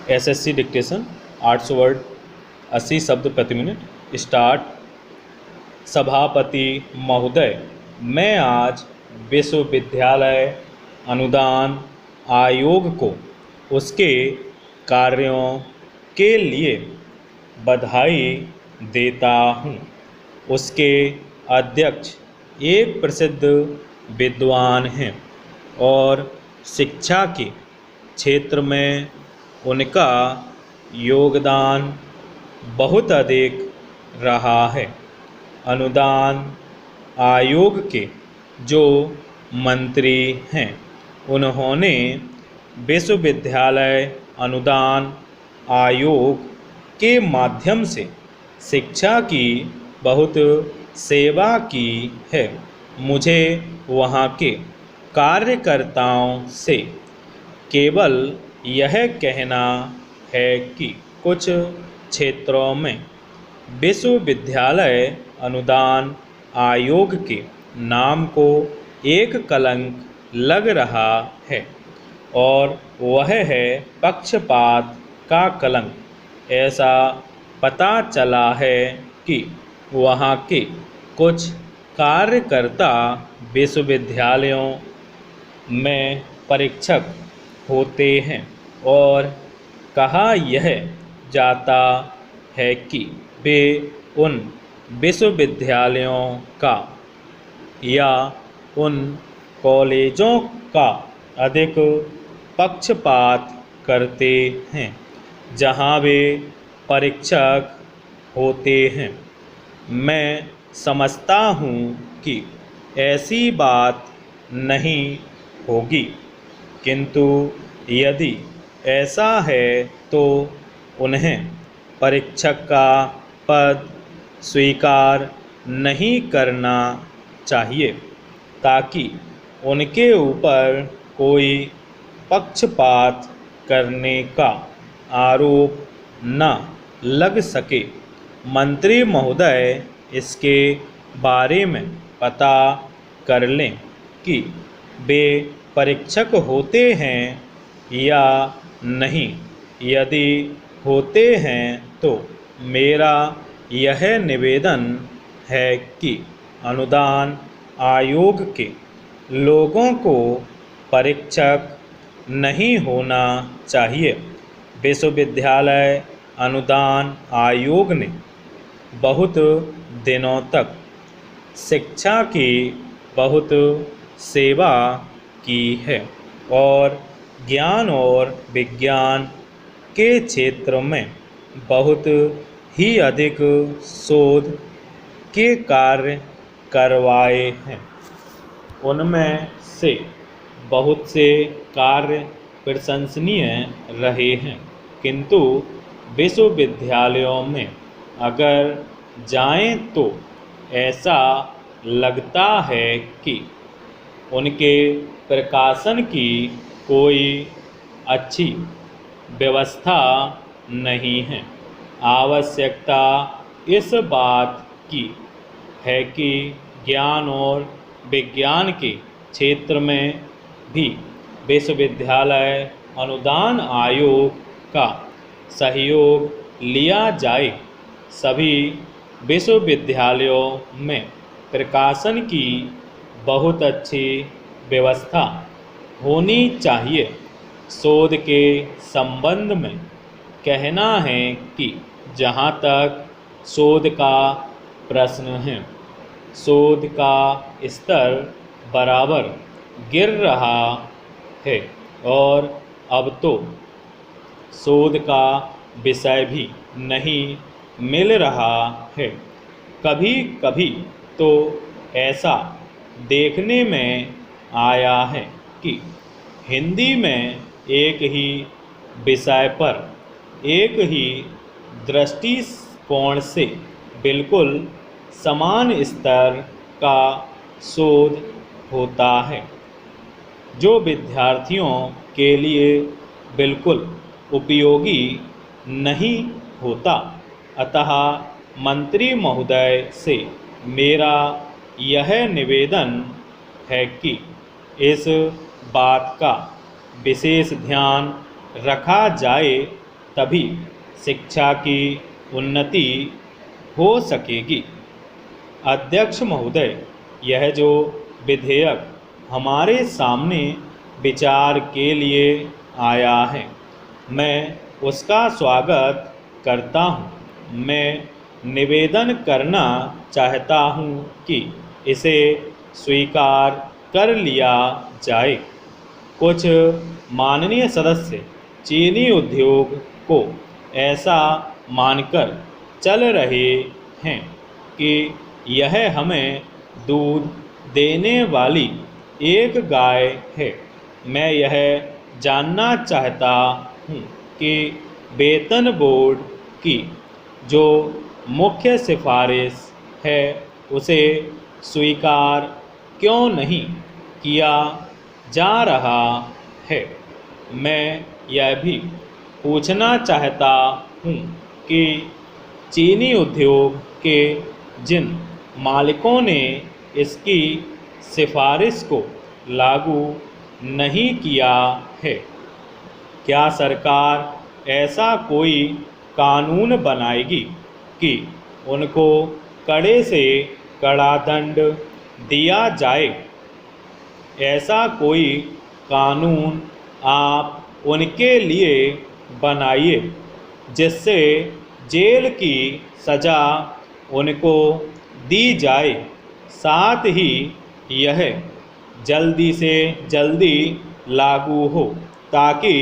SSC dictation 800 word 80 शब्द प्रति minute. Start. सभापति महोदय, मैं आज विश्वविद्यालय अनुदान आयोग को उसके कार्यों के लिए बधाई देता हूँ। उसके अध्यक्ष एक प्रसिद्ध विद्वान हैं और शिक्षा के क्षेत्र में उनका योगदान बहुत अधिक रहा है। अनुदान आयोग के जो मंत्री हैं उन्होंने विश्वविद्यालय अनुदान आयोग के माध्यम से शिक्षा की बहुत सेवा की है। मुझे वहाँ के कार्यकर्ताओं से केवल यह कहना है कि कुछ क्षेत्रों में विश्वविद्यालय अनुदान आयोग के नाम को एक कलंक लग रहा है और वह है पक्षपात का कलंक। ऐसा पता चला है कि वहाँ के कुछ कार्यकर्ता विश्वविद्यालयों में परीक्षक होते हैं और कहा यह जाता है कि वे उन विश्वविद्यालयों का या उन कॉलेजों का अधिक पक्षपात करते हैं जहां वे परीक्षक होते हैं। मैं समझता हूँ कि ऐसी बात नहीं होगी, किंतु यदि ऐसा है तो उन्हें परीक्षक का पद स्वीकार नहीं करना चाहिए ताकि उनके ऊपर कोई पक्षपात करने का आरोप न लग सके। मंत्री महोदय, इसके बारे में पता कर लें कि वे परीक्षक होते हैं या नहीं। यदि होते हैं तो मेरा यह निवेदन है कि अनुदान आयोग के लोगों को परीक्षक नहीं होना चाहिए। विश्वविद्यालय अनुदान आयोग ने बहुत दिनों तक शिक्षा की बहुत सेवा की है और ज्ञान और विज्ञान के क्षेत्र में बहुत ही अधिक शोध के कार्य करवाए हैं। उनमें से बहुत से कार्य प्रशंसनीय रहे हैं, किंतु विश्वविद्यालयों में अगर जाएं तो ऐसा लगता है कि उनके प्रकाशन की कोई अच्छी व्यवस्था नहीं है। आवश्यकता इस बात की है कि ज्ञान और विज्ञान के क्षेत्र में भी विश्वविद्यालय अनुदान आयोग का सहयोग लिया जाए। सभी विश्वविद्यालयों में प्रकाशन की बहुत अच्छी व्यवस्था होनी चाहिए। शोध के संबंध में कहना है कि जहाँ तक शोध का प्रश्न है, शोध का स्तर बराबर गिर रहा है और अब तो शोध का विषय भी नहीं मिल रहा है। कभी कभी तो ऐसा देखने में आया है कि हिंदी में एक ही विषय पर एक ही दृष्टिकोण से बिल्कुल समान स्तर का शोध होता है, जो विद्यार्थियों के लिए बिल्कुल उपयोगी नहीं होता। अतः मंत्री महोदय से मेरा यह निवेदन है कि इस बात का विशेष ध्यान रखा जाए तभी शिक्षा की उन्नति हो सकेगी। अध्यक्ष महोदय, यह जो विधेयक हमारे सामने विचार के लिए आया है, मैं उसका स्वागत करता हूँ। मैं निवेदन करना चाहता हूँ कि इसे स्वीकार कर लिया जाए। कुछ माननीय सदस्य चीनी उद्योग को ऐसा मानकर चल रहे हैं कि यह हमें दूध देने वाली एक गाय है। मैं यह जानना चाहता हूँ कि वेतन बोर्ड की जो मुख्य सिफारिश है उसे स्वीकार क्यों नहीं किया जा रहा है। मैं यह भी पूछना चाहता हूँ कि चीनी उद्योग के जिन मालिकों ने इसकी सिफारिश को लागू नहीं किया है, क्या सरकार ऐसा कोई कानून बनाएगी कि उनको कड़े से कड़ा दंड दिया जाए। ऐसा कोई कानून आप उनके लिए बनाइए जिससे जेल की सज़ा उनको दी जाए। साथ ही यह जल्दी से जल्दी लागू हो ताकि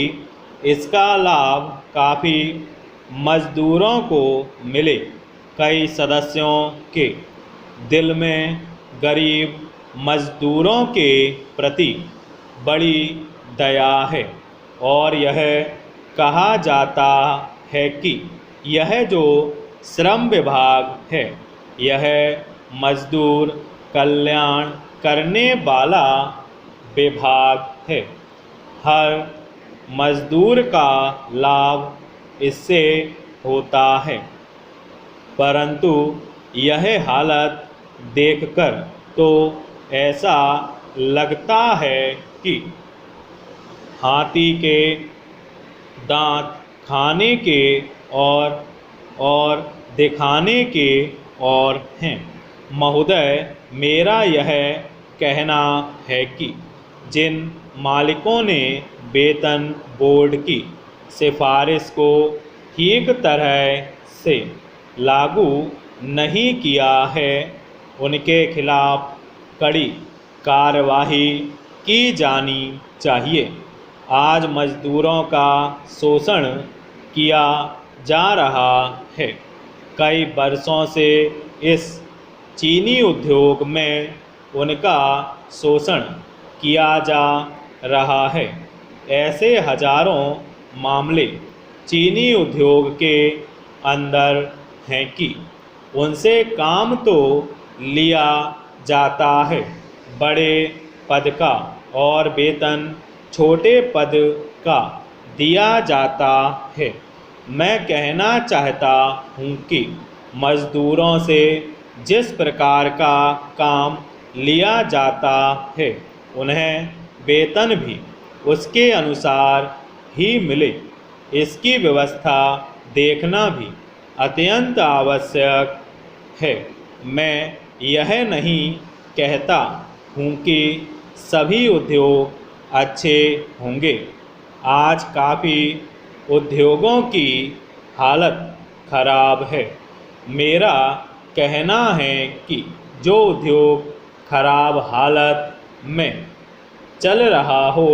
इसका लाभ काफ़ी मज़दूरों को मिले। कई सदस्यों के दिल में गरीब मज़दूरों के प्रति बड़ी दया है और यह कहा जाता है कि यह जो श्रम विभाग है, यह मज़दूर कल्याण करने वाला विभाग है। हर मज़दूर का लाभ इससे होता है, परंतु यह हालत देखकर तो ऐसा लगता है कि हाथी के दांत खाने के और दिखाने के और हैं। महोदय, मेरा यह कहना है कि जिन मालिकों ने वेतन बोर्ड की सिफारिश को ठीक तरह से लागू नहीं किया है, उनके खिलाफ कड़ी कार्रवाई की जानी चाहिए। आज मज़दूरों का शोषण किया जा रहा है। कई वर्षों से इस चीनी उद्योग में उनका शोषण किया जा रहा है। ऐसे हजारों मामले चीनी उद्योग के अंदर हैं कि उनसे काम तो लिया जाता है, बड़े पद का, और वेतन छोटे पद का दिया जाता है। मैं कहना चाहता हूँ कि मज़दूरों से जिस प्रकार का काम लिया जाता है, उन्हें वेतन भी उसके अनुसार ही मिले, इसकी व्यवस्था देखना भी अत्यंत आवश्यक है। मैं यह नहीं कहता हूँ कि सभी उद्योग अच्छे होंगे। आज काफ़ी उद्योगों की हालत खराब है। मेरा कहना है कि जो उद्योग खराब हालत में चल रहा हो,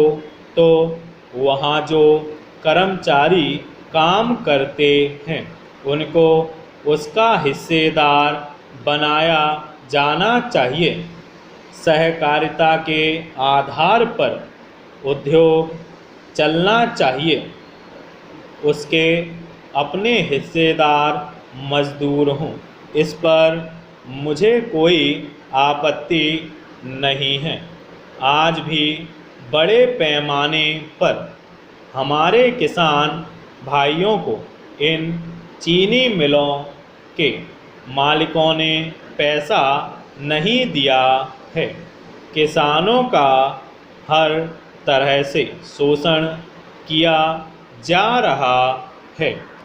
तो वहाँ जो कर्मचारी काम करते हैं उनको उसका हिस्सेदार बनाया जाना चाहिए। सहकारिता के आधार पर उद्योग चलना चाहिए। उसके अपने हिस्सेदार मजदूर हों, इस पर मुझे कोई आपत्ति नहीं है। आज भी बड़े पैमाने पर हमारे किसान भाइयों को इन चीनी मिलों के मालिकों ने पैसा नहीं दिया है। किसानों का हर तरह से शोषण किया जा रहा है।